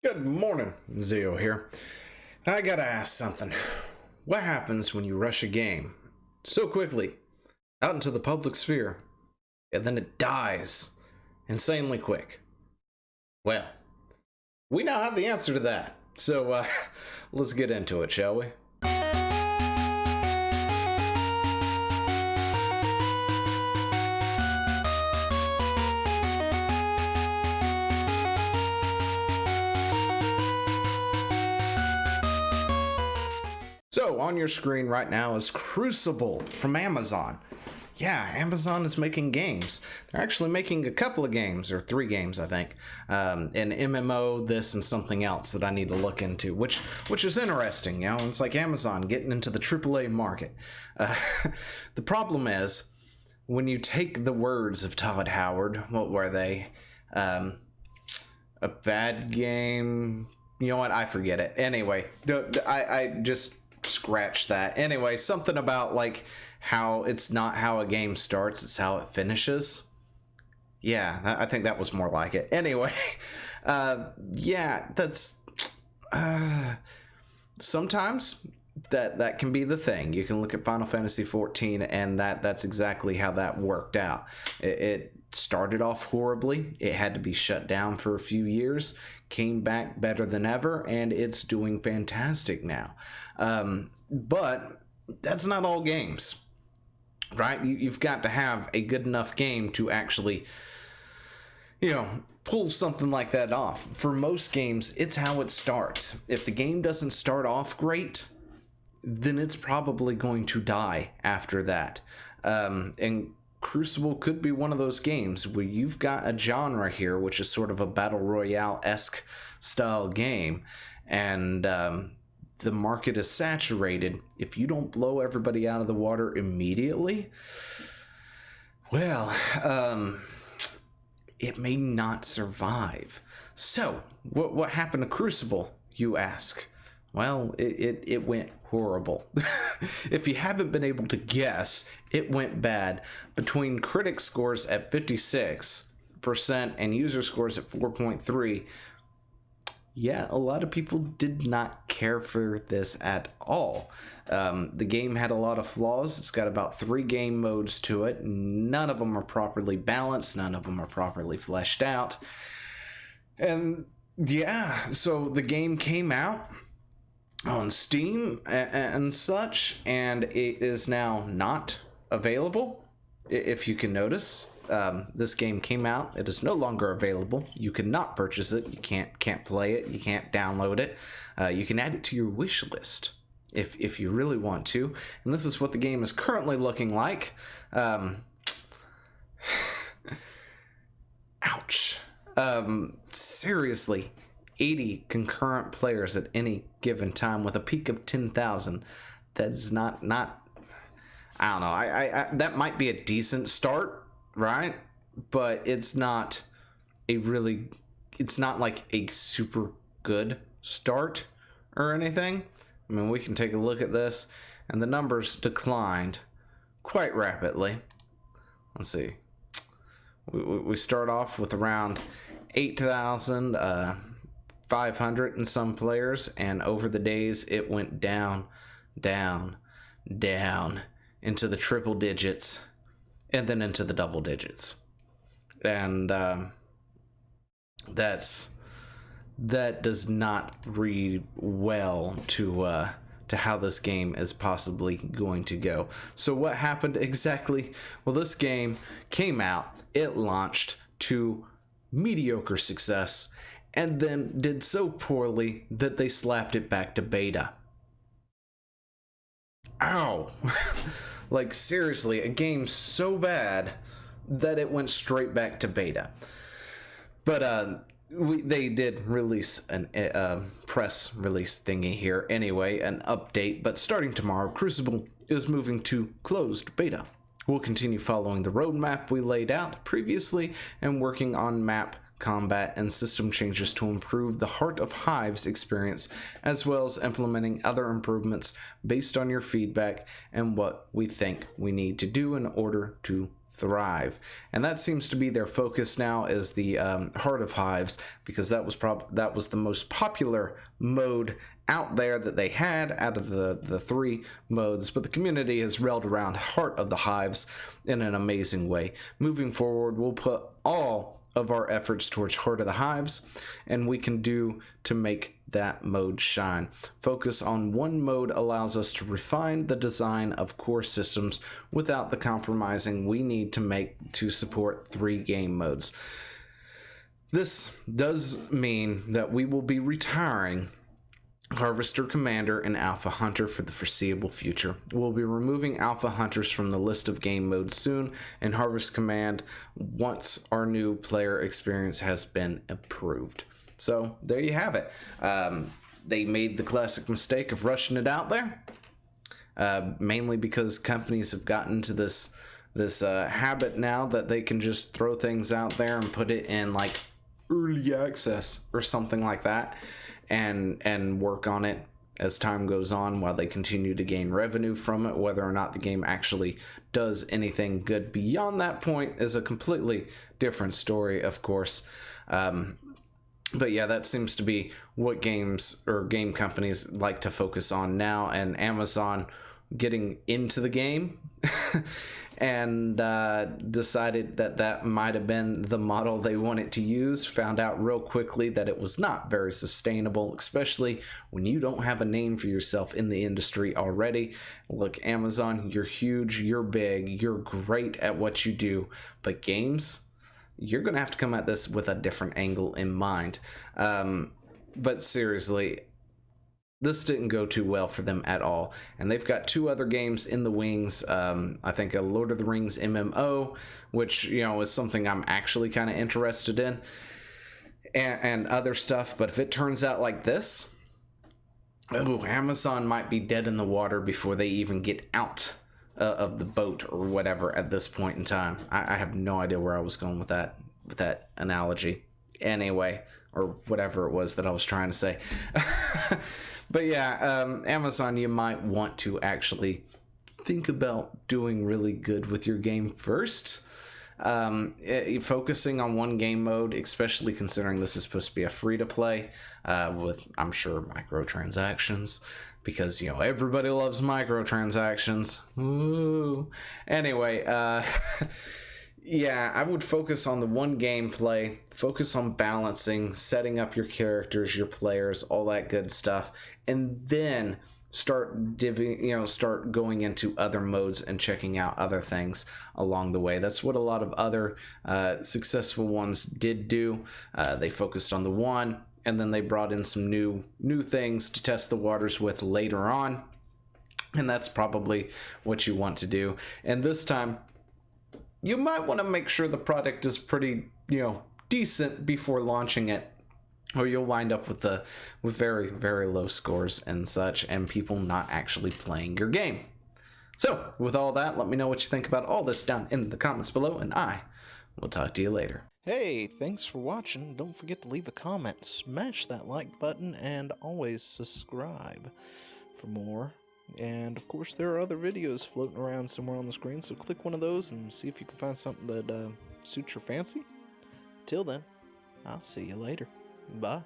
Good morning, Zio here. I gotta ask something. What happens when you rush a game so quickly out into the public sphere and then it dies insanely quick? Well, we now have the answer to that. So let's get into it, shall we? So on your screen right now is Crucible from Amazon. Yeah, Amazon is making games. They're actually making a couple of games, or 3 games, I think. An MMO, this, and something else that I need to look into, which is interesting. You know, it's like Amazon getting into the AAA market. The problem is, when you take the words of Todd Howard, what were they? A bad game. You know what? I forget it. Anyway, I just scratch that. Anyway, something about like how it's not how a game starts, it's how it finishes. Yeah, I think that was more like it. Anyway, yeah, that's sometimes that can be the thing. You can look at Final Fantasy 14 and that's exactly how that worked out. It started off horribly. It had to be shut down for a few years, came back better than ever, and it's doing fantastic now. But that's not all games, right? You've got to have a good enough game to actually, pull something like that off. For most games, it's how it starts. If the game doesn't start off great, then it's probably going to die after that. And Crucible could be one of those games where you've got a genre here, which is sort of a battle royale-esque style game, and the market is saturated. If you don't blow everybody out of the water immediately, well, it may not survive. So, what happened to Crucible, you ask? Well, it went horrible. If you haven't been able to guess, it went bad. Between critic scores at 56% and user scores at 4.3%, yeah, a lot of people did not care for this at all. The game had a lot of flaws. It's got about 3 game modes to it. None of them are properly balanced. None of them are properly fleshed out. And yeah, so the game came out on Steam and such, and it is now not available. If you can notice, this game came out. It is no longer available. You cannot purchase it. You can't play it. You can't download it. You can add it to your wish list if you really want to. And this is what the game is currently looking like. Ouch. Seriously. 80 concurrent players at any given time with a peak of 10,000. That's not I don't know. I that might be a decent start, right? But it's not like a super good start or anything. I mean, we can take a look at this, and the numbers declined quite rapidly. Let's see. We start off with around 8,500 and some players, and over the days it went down into the triple digits and then into the double digits. And that does not read well to how this game is possibly going to go. So what happened exactly? Well, this game came out, it launched to mediocre success, and then did so poorly that they slapped it back to beta. Ow! Like, seriously, a game so bad that it went straight back to beta. But they did release a press release thingy here anyway, an update, but starting tomorrow, Crucible is moving to closed beta. We'll continue following the roadmap we laid out previously and working on map, combat, and system changes to improve the Heart of Hives experience, as well as implementing other improvements based on your feedback and what we think we need to do in order to thrive. And that seems to be their focus now, is the Heart of Hives, because that was the most popular mode out there that they had out of the 3 modes. But the community has railed around Heart of the Hives in an amazing way. Moving forward, we'll put all of our efforts towards Heart of the Hives, and we can do to make that mode shine. Focus on one mode allows us to refine the design of core systems without the compromising we need to make to support 3 game modes. This does mean that we will be retiring Harvester Commander and Alpha Hunter for the foreseeable future. We'll be removing Alpha Hunters from the list of game modes soon, and Harvest Command once our new player experience has been improved. So there you have it. They made the classic mistake of rushing it out there, mainly because companies have gotten to this habit now that they can just throw things out there and put it in like early access or something like that, and work on it as time goes on while they continue to gain revenue from it. Whether or not the game actually does anything good beyond that point is a completely different story, of course. But yeah, that seems to be what games or game companies like to focus on now, and Amazon getting into the game and decided that might have been the model they wanted to use. Found out real quickly that it was not very sustainable, especially when you don't have a name for yourself in the industry already. Look, Amazon, you're huge, you're big, you're great at what you do, but games, you're going to have to come at this with a different angle in mind. But seriously, this didn't go too well for them at all. And they've got 2 other games in the wings. I think a Lord of the Rings MMO, which, you know, is something I'm actually kind of interested in, and other stuff. But if it turns out like this, Amazon might be dead in the water before they even get out of the boat or whatever at this point in time. I have no idea where I was going with that analogy anyway, or whatever it was that I was trying to say. But yeah, Amazon, you might want to actually think about doing really good with your game first. Focusing on one game mode, especially considering this is supposed to be a free-to-play with, I'm sure, microtransactions, because, you know, everybody loves microtransactions. Woo. Anyway, yeah, I would focus on the one gameplay, focus on balancing, setting up your characters, your players, all that good stuff, and then start going into other modes and checking out other things along the way. That's what a lot of other successful ones did do. They focused on the one, and then they brought in some new things to test the waters with later on, and that's probably what you want to do. And this time, you might want to make sure the product is pretty, you know, decent before launching it, or you'll wind up with very, very low scores and such, and people not actually playing your game. So, with all that, let me know what you think about all this down in the comments below, and I will talk to you later. Hey, thanks for watching. Don't forget to leave a comment, smash that like button, and always subscribe for more. And of course, there are other videos floating around somewhere on the screen, so click one of those and see if you can find something that suits your fancy. Till then, I'll see you later. Bye.